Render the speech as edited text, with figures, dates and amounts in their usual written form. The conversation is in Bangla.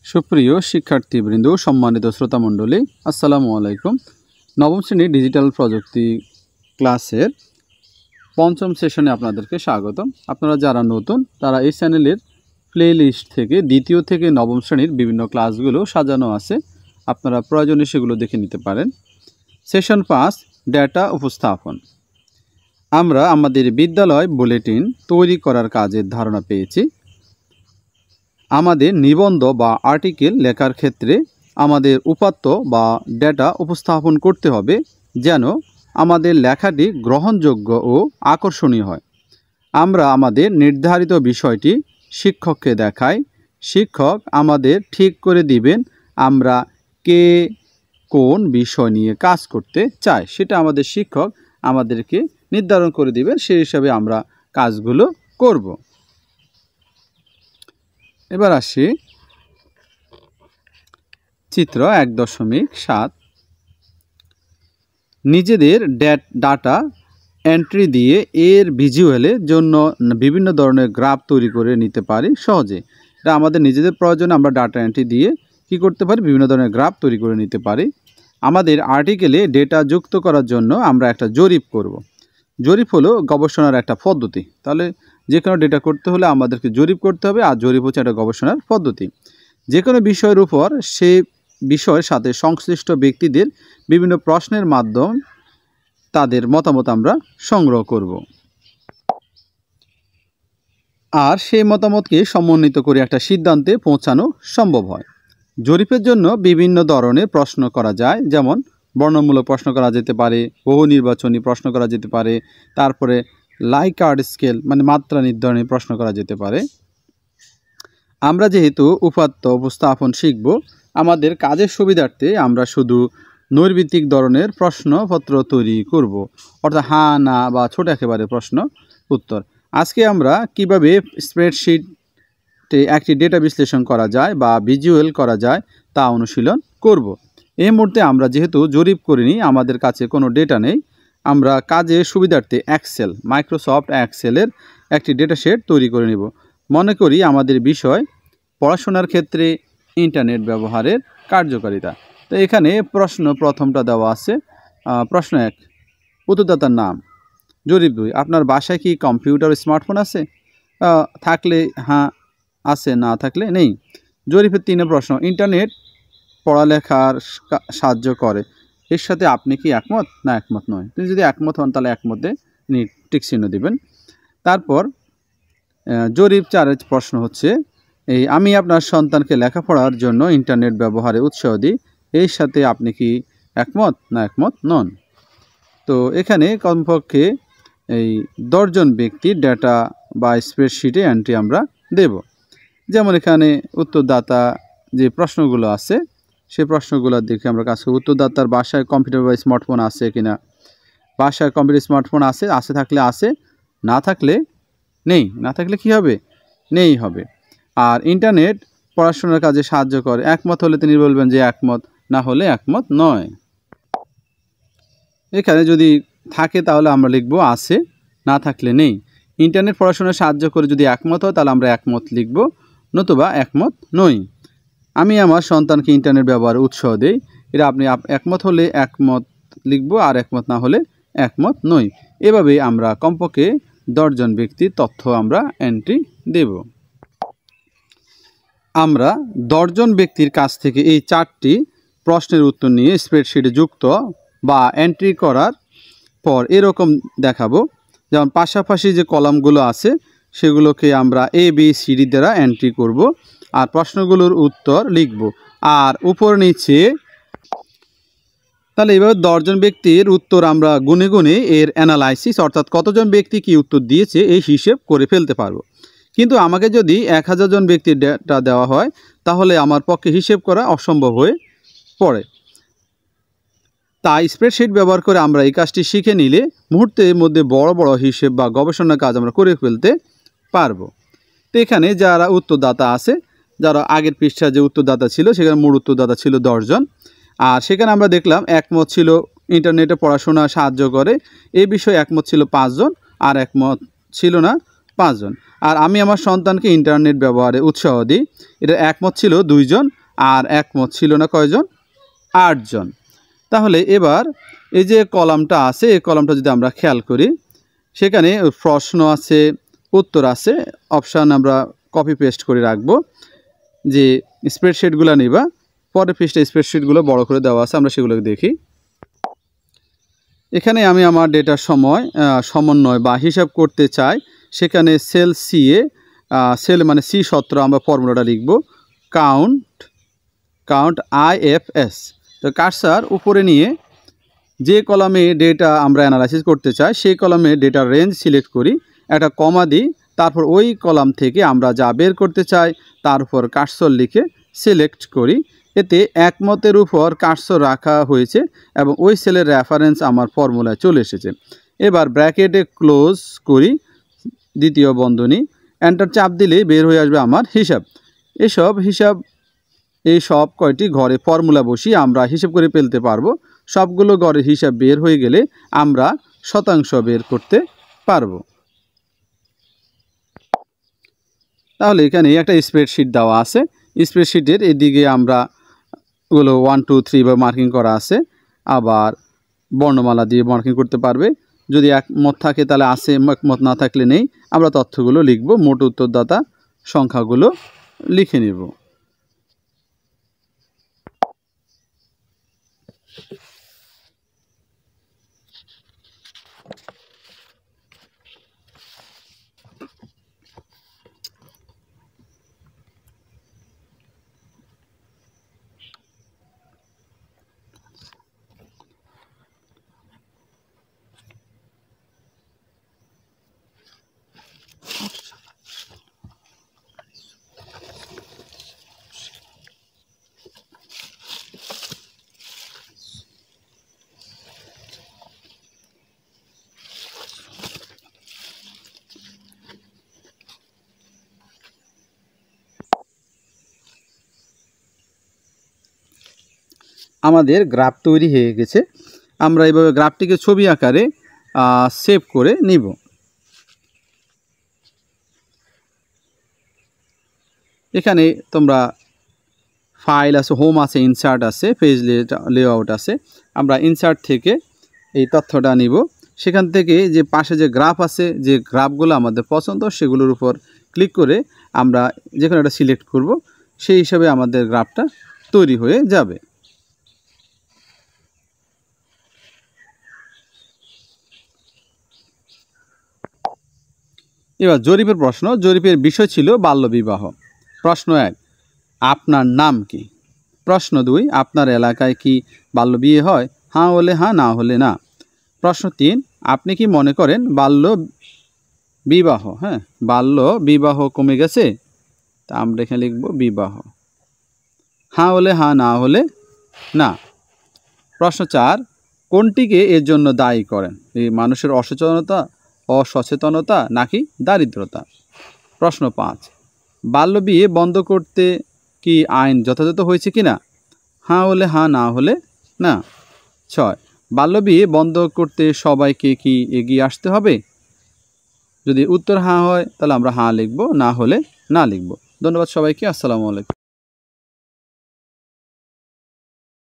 সুপ্রিয় শিক্ষার্থীবৃন্দ, সম্মানিত শ্রোতামণ্ডলী, আসসালামু আলাইকুম। নবম শ্রেণীর ডিজিটাল প্রযুক্তি ক্লাসের পঞ্চম সেশনে আপনাদেরকে স্বাগতম। আপনারা যারা নতুন তারা এই চ্যানেলের প্লে লিস্ট থেকে দ্বিতীয় থেকে নবম শ্রেণীর বিভিন্ন ক্লাসগুলো সাজানো আছে, আপনারা প্রয়োজনে সেগুলো দেখে নিতে পারেন। সেশন 5, ডেটা উপস্থাপন। আমরা আমাদের বিদ্যালয় বুলেটিন তৈরি করার কাজের ধারণা পেয়েছি। আমাদের নিবন্ধ বা আর্টিকেল লেখার ক্ষেত্রে আমাদের উপাত্ত বা ডেটা উপস্থাপন করতে হবে যেন আমাদের লেখাটি গ্রহণযোগ্য ও আকর্ষণীয় হয়। আমরা আমাদের নির্ধারিত বিষয়টি শিক্ষককে দেখাই, শিক্ষক আমাদের ঠিক করে দিবেন আমরা কে কোন বিষয় নিয়ে কাজ করতে চাই, সেটা আমাদের শিক্ষক আমাদেরকে নির্ধারণ করে দিবেন, সেই হিসাবে আমরা কাজগুলো করব। এবার আসি চিত্র 1.7। নিজেদের ডাটা এন্ট্রি দিয়ে এর ভিজুয়ালের জন্য বিভিন্ন ধরনের গ্রাফ তৈরি করে নিতে পারি সহজে। এটা আমাদের নিজেদের প্রয়োজনে আমরা ডাটা এন্ট্রি দিয়ে কি করতে পারি, বিভিন্ন ধরনের গ্রাফ তৈরি করে নিতে পারি। আমাদের আর্টিকেলে ডেটা যুক্ত করার জন্য আমরা একটা জরিপ করব। জরিপ হলো গবেষণার একটা পদ্ধতি। তাহলে যে কোনো ডেটা করতে হলে আমাদেরকে জরিপ করতে হবে, আর জরিপ হচ্ছে একটা গবেষণার পদ্ধতি। যে কোনো বিষয়ের উপর সে বিষয়ের সাথে সংশ্লিষ্ট ব্যক্তিদের বিভিন্ন প্রশ্নের মাধ্যমে তাদের মতামত আমরা সংগ্রহ করব, আর সেই মতামতকে সমন্বিত করে একটা সিদ্ধান্তে পৌঁছানো সম্ভব হয়। জরিপের জন্য বিভিন্ন ধরনের প্রশ্ন করা যায়, যেমন বর্ণমূলক প্রশ্ন করা যেতে পারে, বহু নির্বাচনী প্রশ্ন করা যেতে পারে, তারপরে লাইকার্ট স্কেল মানে মাত্রা নির্ধারণের প্রশ্ন করা যেতে পারে। আমরা যেহেতু উপাত্ত উপস্থাপন শিখব, আমাদের কাজের সুবিধার্থে আমরা শুধু নৈর্ভিত্তিক ধরনের প্রশ্নপত্র তৈরি করব, অর্থাৎ হ্যাঁ না বা ছোট একেবারে প্রশ্ন উত্তর। আজকে আমরা কিভাবে স্প্রেডশিটে একটি ডেটা বিশ্লেষণ করা যায় বা ভিজুয়াল করা যায় তা অনুশীলন করব। এই মুহূর্তে আমরা যেহেতু জরিপ করিনি, আমাদের কাছে কোনো ডেটা নেই, আমরা কাজের সুবিধার্থে মাইক্রোসফট এক্সেলের একটি ডেটা সেট তৈরি করে নেব। মনে করি আমাদের বিষয় পড়াশোনার ক্ষেত্রে ইন্টারনেট ব্যবহারের কার্যকারিতা। তো এখানে প্রথমটা দেওয়া আছে। প্রশ্ন 1, উত্তরদাতার নাম। জরিপ 2, আপনার বাসায় কি কম্পিউটার ও স্মার্টফোন আছে? থাকলে হ্যাঁ আছে, না থাকলে নেই। জরিপের 3 প্রশ্ন, ইন্টারনেট পড়ালেখার সাহায্য করে, এর সাথে আপনি কি একমত না একমত নয়? তিনি যদি একমত হন তাহলে একমতে টিক চিহ্ন দিবেন। তারপর জরিপ 4 প্রশ্ন হচ্ছে, আমি আপনার সন্তানকে লেখাপড়ার জন্য ইন্টারনেট ব্যবহারে উৎসাহ দিই, এর সাথে আপনি কি একমত না একমত নন? তো এখানে কমপক্ষে 10 জন ব্যক্তির ডেটা বা স্প্রেডশিটে এন্ট্রি আমরা দেব। যেমন এখানে উত্তরদাতা যে প্রশ্নগুলো আছে সেই প্রশ্নগুলো দেখে আমরা কাজ করব। উত্তরদাতার বাসায় কম্পিউটার বা স্মার্টফোন আছে কিনা? বাসায় কম্পিউটার স্মার্টফোন আছে, থাকলে আছে, না থাকলে নেই। না থাকলে কি হবে? নেই হবে। আর ইন্টারনেট পড়াশোনার কাজে সাহায্য করে, একমত হলে তিনি বলবেন যে একমত, না হলে একমত নয়। এখানে যদি থাকে তাহলে আমরা লিখব আছে, না থাকলে নেই। ইন্টারনেট পড়াশোনায় সাহায্য করে যদি একমত হয় তাহলে আমরা একমত লিখব, নতুবা একমত নই। আমি আমার সন্তানকে ইন্টারনেট ব্যবহারে উৎসাহ দেই, এটা আপনি একমত হলে একমত লিখব, আর একমত না হলে একমত নই। এভাবে আমরা কমপক্ষে 10 জন ব্যক্তির তথ্য আমরা এন্ট্রি দেব। আমরা 10 জন ব্যক্তির কাছ থেকে এই 4টি প্রশ্নের উত্তর নিয়ে স্প্রেডশিটে যুক্ত বা এন্ট্রি করার পর এরকম দেখাবো। যেমন পাশাপাশি যে কলামগুলো আছে সেগুলোকে আমরা ABCD দ্বারা এন্ট্রি করব, আর প্রশ্নগুলোর উত্তর লিখব, আর উপর নিচে। তাহলে এইভাবে 10 জন ব্যক্তির উত্তর আমরা গুনে গুনে এর অ্যানালাইসিস, অর্থাৎ কতজন ব্যক্তি কি উত্তর দিয়েছে এই হিসেব করে ফেলতে পারবো। কিন্তু আমাকে যদি 1000 জন ব্যক্তির ডেটা দেওয়া হয় তাহলে আমার পক্ষে হিসেব করা অসম্ভব হয়ে পড়ে। তাই স্প্রেডশিট ব্যবহার করে আমরা এই কাজটি শিখে নিলে মুহূর্তের মধ্যে বড় বড় হিসেব বা গবেষণার কাজ আমরা করে ফেলতে পারবো। তো এখানে যারা উত্তরদাতা আছে, যারা আগের পৃষ্ঠায় যে উত্তরদাতা ছিল সেখানে মোট উত্তরদাতা ছিল 10 জন, আর সেখানে আমরা দেখলাম একমত ছিল ইন্টারনেটে পড়াশোনা সাহায্য করে এই বিষয়ে একমত ছিল 5 জন, আর একমত ছিল না 5 জন। আর আমি আমার সন্তানকে ইন্টারনেট ব্যবহারে উৎসাহ দিই। এটা একমত ছিল 2 জন, আর একমত ছিল না কয়জন? 8 জন। তাহলে এবার এই যে কলামটা আছে, এই কলামটা যদি আমরা খেয়াল করি, সেখানে প্রশ্ন আছে, উত্তর আছে, অপশান আমরা কপি পেস্ট করে রাখবো। যে স্প্রেডশিটগুলো নিবা, পরের পৃষ্ঠায় স্প্রেডশিটগুলো বড় করে দেওয়া আছে, আমরা সেগুলো দেখি। এখানে আমি আমার ডেটার সমন্বয় বা হিসাব করতে চাই। সেখানে সেল সি এ, সেল মানে C17 আমরা ফর্মুলাটা লিখব, কাউন্ট IFS। তো কার্সার উপরে নিয়ে যে কলামে ডেটা আমরা অ্যানালাইসিস করতে চাই সেই কলামে ডেটার রেঞ্জ সিলেক্ট করি, একটা কমা দিই, তারপর ওই কলাম থেকে আমরা যা বের করতে চাই তার উপর কার্সর লিখে সিলেক্ট করি। এতে একমতের উপর কার্সর রাখা হয়েছে এবং ওই সেলের রেফারেন্স আমার ফর্মুলায় চলে এসেছে। এবার ব্র্যাকেটে ক্লোজ করি, দ্বিতীয় বন্ধনী, এন্টার চাপ দিলেই বের হয়ে আসবে আমার হিসাব। এই সব কয়টি ঘরে ফর্মুলা বসিয়ে আমরা হিসাব করে ফেলতে পারবো। সবগুলো ঘরের হিসাব বের হয়ে গেলে আমরা শতাংশ বের করতে পারবো। তাহলে এখানে একটা স্প্রেডশিট দেওয়া আছে। স্প্রেডশিটের এদিকে আমরা ওগুলো 1 2 3 বা মার্কিং করা আছে, আবার বর্ণমালা দিয়ে মার্কিং করতে পারবে। যদি একমত থাকে তাহলে আছে, একমত না থাকলে নেই। আমরা তথ্যগুলো লিখব, মোট উত্তরদাতা সংখ্যাগুলো লিখে নেব। আমাদের গ্রাফ তৈরি হয়ে গেছে। আমরা এইভাবে গ্রাফটিকে ছবি আকারে সেভ করে নিব। এখানে তোমরা ফাইল আছে, হোম আছে, ইনসার্ট আছে, পেজ লেআউট আছে। আমরা ইনসার্ট থেকে এই তথ্যটা নিব। সেখান থেকে যে পাশে যে গ্রাফ আছে, যে গ্রাফগুলো আমাদের পছন্দ সেগুলোর উপর ক্লিক করে আমরা যে কোনো একটা সিলেক্ট করব, সেই হিসাবে আমাদের গ্রাফটা তৈরি হয়ে যাবে। এবার জরিপের প্রশ্ন। জরিপের বিষয় ছিল বাল্যবিবাহ। প্রশ্ন 1, আপনার নাম কি? প্রশ্ন 2, আপনার এলাকায় কি বাল্যবিয়ে হয়? হ্যাঁ হলে হ্যাঁ, না হলে না। প্রশ্ন 3, আপনি কি মনে করেন বাল্য বিবাহ কমে গেছে? তা আমরা এখানে লিখব বিবাহ। হ্যাঁ হলে হ্যাঁ, না হলে না। প্রশ্ন 4, কোনটিকে এর জন্য দায়ী করেন? এই মানুষের অসচেতনতা নাকি দারিদ্রতা? প্রশ্ন 5, বাল্যবিয়ে বন্ধ করতে কি আইন যথাযথ হয়েছে কিনা? হ্যাঁ হলে হ্যাঁ, না হলে না। 6, বাল্যবিয়ে বন্ধ করতে সবাইকে কি এগিয়ে আসতে হবে? যদি উত্তর হ্যাঁ হয় তাহলে আমরা হ্যাঁ লিখব, না হলে না লিখব। ধন্যবাদ সবাইকে। আসসালামু আলাইকুম।